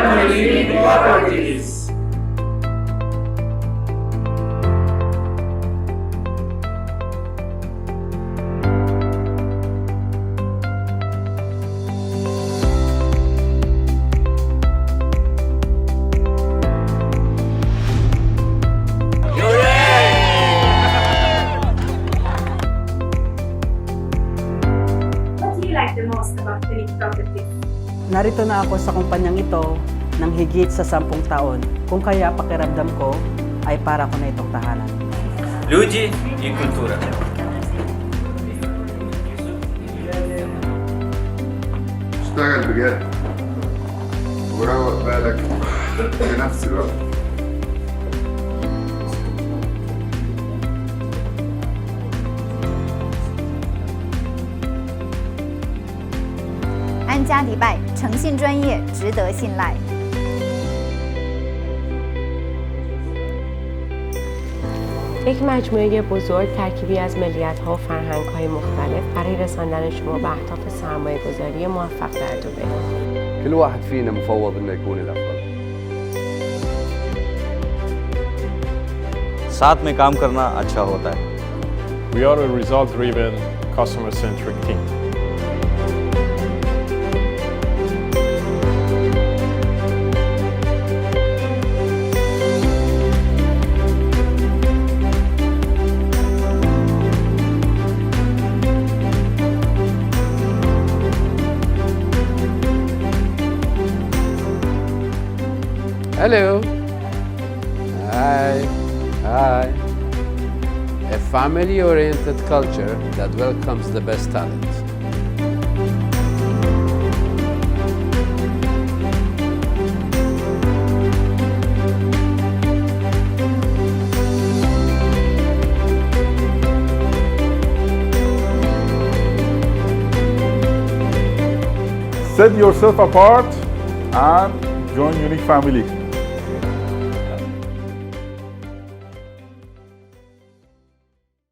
family properties. What do you like the most about unique properties? Narito na ako sa kumpanyang ito ng higit sa 10 taon, kung kaya pakiramdam ko ay para ko na itong tahanan. Люди и культура. اشتغل بجد وروق بالك في نفس الوقت.安家礼拜，诚信专业，值得信赖。 یک مجموعه بزرگ ترکیبی از ملیت‌ها و فرهنگ‌های مختلف برای رساندن شما به اهداف سرمایه‌گذاری موفق در دبی. كل واحد فينا مفوض انه يكون الافضل. साथ में काम करना अच्छा होता है. We are a result-driven, customer-centric team. Hello. Hi. Hi. A family-oriented culture that welcomes the best talent. Set yourself apart and join unique family.